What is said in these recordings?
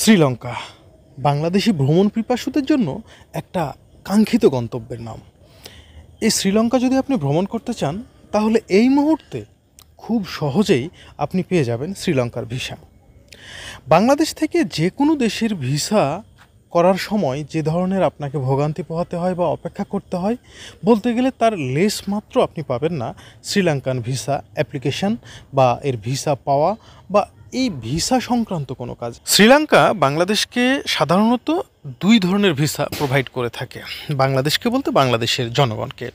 শ্রীলঙ্কা বাংলাদেশি ভ্রমণ পিপাসুদের জন্য একটা কাঙ্ক্ষিত গন্তব্যের নাম। এই শ্রীলঙ্কা যদি আপনি ভ্রমণ করতে চান তাহলে এই মুহূর্তে খুব সহজেই আপনি পেয়ে যাবেন শ্রীলঙ্কার ভিসা। বাংলাদেশ থেকে যে কোনো দেশের ভিসা করার সময় যে ধরনের আপনাকে ভোগান্তি পোহাতে হয় বা অপেক্ষা করতে হয়, বলতে গেলে তার লেশ মাত্র আপনি পাবেন না শ্রীলঙ্কান ভিসা অ্যাপ্লিকেশন বা এর ভিসা পাওয়া বা এই ভিসা সংক্রান্ত কোনো কাজ। শ্রীলঙ্কা বাংলাদেশকে সাধারণত দুই ধরনের ভিসা প্রোভাইড করে থাকে, বাংলাদেশকে বলতে বাংলাদেশের জনগণকে।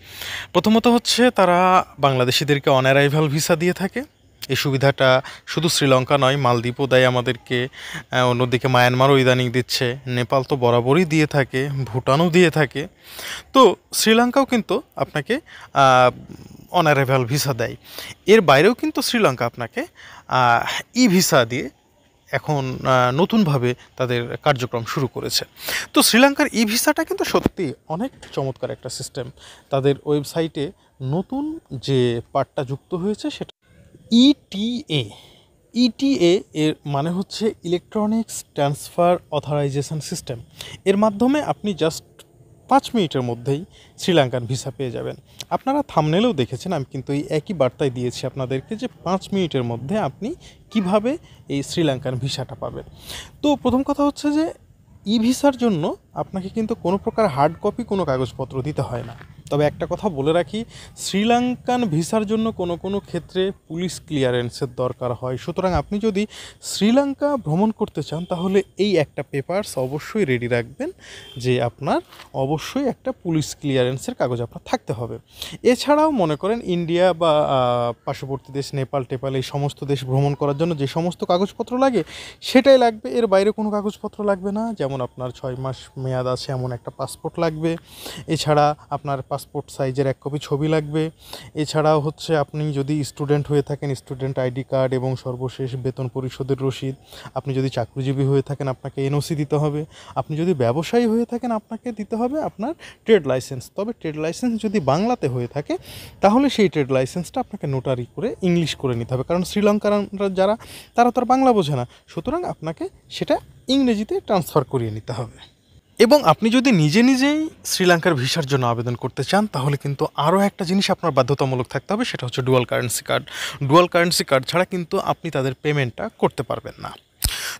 প্রথমত হচ্ছে তারা বাংলাদেশিদেরকে অন অ্যারাইভাল ভিসা দিয়ে থাকে। এই সুবিধাটা শুধু শ্রীলঙ্কা নয়, মালদ্বীপও দেয় আমাদেরকে, অন্যদিকে মায়ানমারও ইদানিং দিচ্ছে, নেপাল তো বরাবরই দিয়ে থাকে, ভুটানও দিয়ে থাকে। তো শ্রীলঙ্কাও কিন্তু আপনাকে অন অ্যারাইভাল ভিসা দেয়। এর বাইরেও কিন্তু শ্রীলঙ্কা আপনাকে ই ভিসা দিয়ে এখন নতুনভাবে তাদের কার্যক্রম শুরু করেছে। তো শ্রীলঙ্কার ই ভিসাটা কিন্তু সত্যি অনেক চমৎকার একটা সিস্টেম। তাদের ওয়েবসাইটে নতুন যে পার্টটা যুক্ত হয়েছে সেটা ইটিএ। ইটিএ এর মানে হচ্ছে ইলেকট্রনিক্স ট্রান্সফার অথরাইজেশন সিস্টেম। এর মাধ্যমে আপনি জাস্ট 5 মিনিটের মধ্যেই শ্রীলঙ্কান ভিসা পেয়ে যাবেন। আপনারা থাম্বনেলেও দেখেছেন, আমি কিন্তু এই একই বার্তায় দিয়েছি আপনাদেরকে যে 5 মিনিটের মধ্যে আপনি কিভাবে এই শ্রীলঙ্কান ভিসাটা পাবেন। তো প্রথম কথা হচ্ছে যে ই ভিসার জন্য আপনাকে কিন্তু কোনো প্রকার হার্ড কপি কোনো কাগজপত্র দিতে হয় না। তবে একটা কথা বলে রাখি, শ্রীলঙ্কান ভিসার জন্য কোনো কোনো ক্ষেত্রে পুলিশ ক্লিয়ারেন্সের দরকার হয়। সুতরাং আপনি যদি শ্রীলঙ্কা ভ্রমণ করতে চান তাহলে এই একটা পেপারস অবশ্যই রেডি রাখবেন যে আপনার অবশ্যই একটা পুলিশ ক্লিয়ারেন্সের কাগজ আপনার থাকতে হবে। এছাড়াও মনে করেন ইন্ডিয়া বা পার্শ্ববর্তী দেশ নেপাল টেপাল এই সমস্ত দেশ ভ্রমণ করার জন্য যে সমস্ত কাগজপত্র লাগে সেটাই লাগবে, এর বাইরে কোনো কাগজপত্র লাগবে না। যেমন আপনার 6 মাস মেয়াদ আছে এমন একটা পাসপোর্ট লাগবে, এছাড়া আপনার পাসপোর্ট সাইজের 1 কপি ছবি লাগবে, এছাড়াও হচ্ছে আপনি যদি স্টুডেন্ট হয়ে থাকেন স্টুডেন্ট আইডি কার্ড এবং সর্বশেষ বেতন পরিশোধের রসিদ। আপনি যদি চাকরিজীবী হয়ে থাকেন আপনাকে এনওসি দিতে হবে। আপনি যদি ব্যবসায়ী হয়ে থাকেন আপনাকে দিতে হবে আপনার ট্রেড লাইসেন্স। তবে ট্রেড লাইসেন্স যদি বাংলাতে হয়ে থাকে তাহলে সেই ট্রেড লাইসেন্সটা আপনাকে নোটারি করে ইংলিশ করে নিতে হবে, কারণ শ্রীলঙ্কার যারা তারা তো আর বাংলা বোঝে না। সুতরাং আপনাকে সেটা ইংরেজিতে ট্রান্সফার করিয়ে নিতে হবে। এবং আপনি যদি নিজে নিজেই শ্রীলঙ্কার ভিসার জন্য আবেদন করতে চান তাহলে কিন্তু আরও একটা জিনিস আপনার বাধ্যতামূলক থাকতে হবে, সেটা হচ্ছে dual currency card. Dual currency card ছাড়া কিন্তু আপনি তাদের পেমেন্টটা করতে পারবেন না।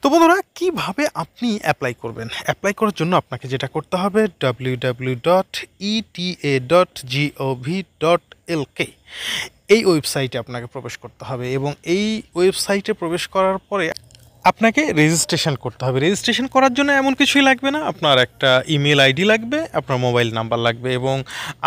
তো বন্ধুরা, কীভাবে আপনি অ্যাপ্লাই করবেন? অ্যাপ্লাই করার জন্য আপনাকে যেটা করতে হবে www.eta.gov.lk এই ওয়েবসাইটে আপনাকে প্রবেশ করতে হবে এবং এই ওয়েবসাইটে প্রবেশ করার পরে আপনাকে রেজিস্ট্রেশন করতে হবে। রেজিস্ট্রেশন করার জন্য এমন কিছুই লাগবে না, আপনার একটা ইমেল আইডি লাগবে, আপনার মোবাইল নাম্বার লাগবে এবং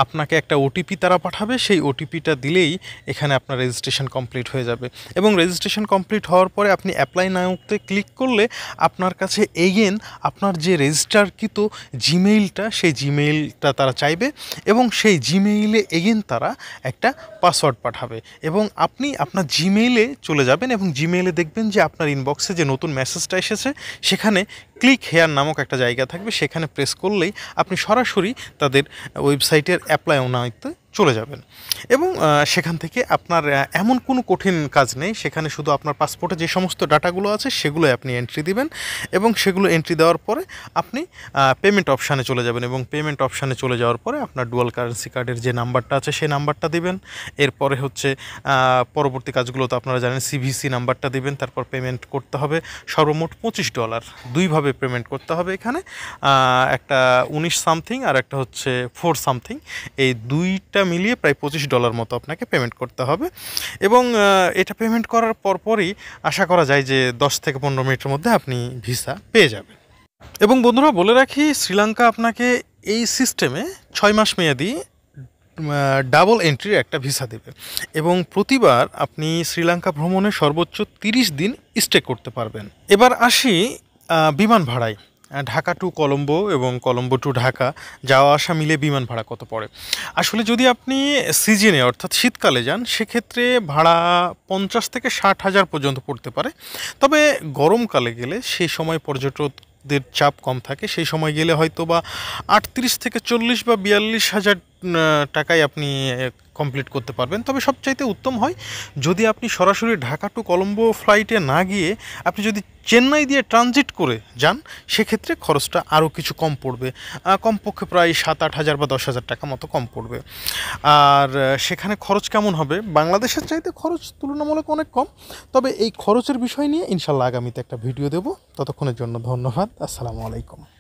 আপনাকে একটা ওটিপি তারা পাঠাবে। সেই ওটিপিটা দিলেই এখানে আপনার রেজিস্ট্রেশন কমপ্লিট হয়ে যাবে এবং রেজিস্ট্রেশন কমপ্লিট হওয়ার পরে আপনি অ্যাপ্লাই নাওতে ক্লিক করলে আপনার কাছে এগেন আপনার যে রেজিস্টারকৃত জিমেইলটা সেই জিমেইলটা তারা চাইবে এবং সেই জিমেইলে এগেন তারা একটা পাসওয়ার্ড পাঠাবে এবং আপনি আপনার জিমেইলে চলে যাবেন এবং জিমেইলে দেখবেন যে আপনার ইনবক্সে যে নতুন মেসেজটা এসেছে সেখানে ক্লিক হেয়ার নামক একটা জায়গা থাকবে, সেখানে প্রেস করলেই আপনি সরাসরি তাদের ওয়েবসাইটের অ্যাপ্লাই নাওতে চলে যাবেন এবং সেখান থেকে আপনার এমন কোনো কঠিন কাজ নেই। সেখানে শুধু আপনার পাসপোর্টে যে সমস্ত ডাটাগুলো আছে সেগুলোই আপনি এন্ট্রি দিবেন এবং সেগুলো এন্ট্রি দেওয়ার পরে আপনি পেমেন্ট অপশানে চলে যাবেন এবং পেমেন্ট অপশানে চলে যাওয়ার পরে আপনার ডুয়াল কারেন্সি কার্ডের যে নাম্বারটা আছে সেই নাম্বারটা দিবেন। এরপরে হচ্ছে পরবর্তী কাজগুলো তো আপনারা জানেন, সিভিসি নাম্বারটা দিবেন, তারপর পেমেন্ট করতে হবে সর্বমোট $25। দুইভাবে পেমেন্ট করতে হবে এখানে, একটা 19 সামথিং আর একটা হচ্ছে 4 সামথিং, এই দুইটা মিলিয়ে প্রায় $25 মতো আপনাকে পেমেন্ট করতে হবে এবং এটা পেমেন্ট করার পরপরই আশা করা যায় যে 10 থেকে 15 মিনিটের মধ্যে আপনি ভিসা পেয়ে যাবেন। এবং বন্ধুরা বলে রাখি, শ্রীলঙ্কা আপনাকে এই সিস্টেমে 6 মাস মেয়াদি ডাবল এন্ট্রির একটা ভিসা দেবে এবং প্রতিবার আপনি শ্রীলঙ্কা ভ্রমণে সর্বোচ্চ 30 দিন স্টে করতে পারবেন। এবার আসি বিমান ভাড়ায়। ঢাকা টু কলম্বো এবং কলম্বো টু ঢাকা যাওয়া আসা মিলে বিমান ভাড়া কত পড়ে? আসলে যদি আপনি সিজনে অর্থাৎ শীতকালে যান সেক্ষেত্রে ভাড়া 50 থেকে 60 হাজার পর্যন্ত পড়তে পারে। তবে গরমকালে গেলে সেই সময় পর্যটকদের চাপ কম থাকে, সেই সময় গেলে হয়তো বা 38 থেকে 40 বা 42 হাজার টাকায় আপনি কমপ্লিট করতে পারবেন। তবে সবচাইতে উত্তম হয় যদি আপনি সরাসরি ঢাকা টু কলম্বো ফ্লাইটে না গিয়ে আপনি যদি চেন্নাই দিয়ে ট্রানজিট করে যান, সেক্ষেত্রে খরচটা আরও কিছু কম পড়বে, কমপক্ষে প্রায় 7-8 হাজার বা 10 হাজার টাকা মতো কম পড়বে। আর সেখানে খরচ কেমন হবে? বাংলাদেশের চাইতে খরচ তুলনামূলক অনেক কম। তবে এই খরচের বিষয় নিয়ে ইনশাল্লাহ আগামীতে একটা ভিডিও দেব। ততক্ষণের জন্য ধন্যবাদ। আসসালামু আলাইকুম।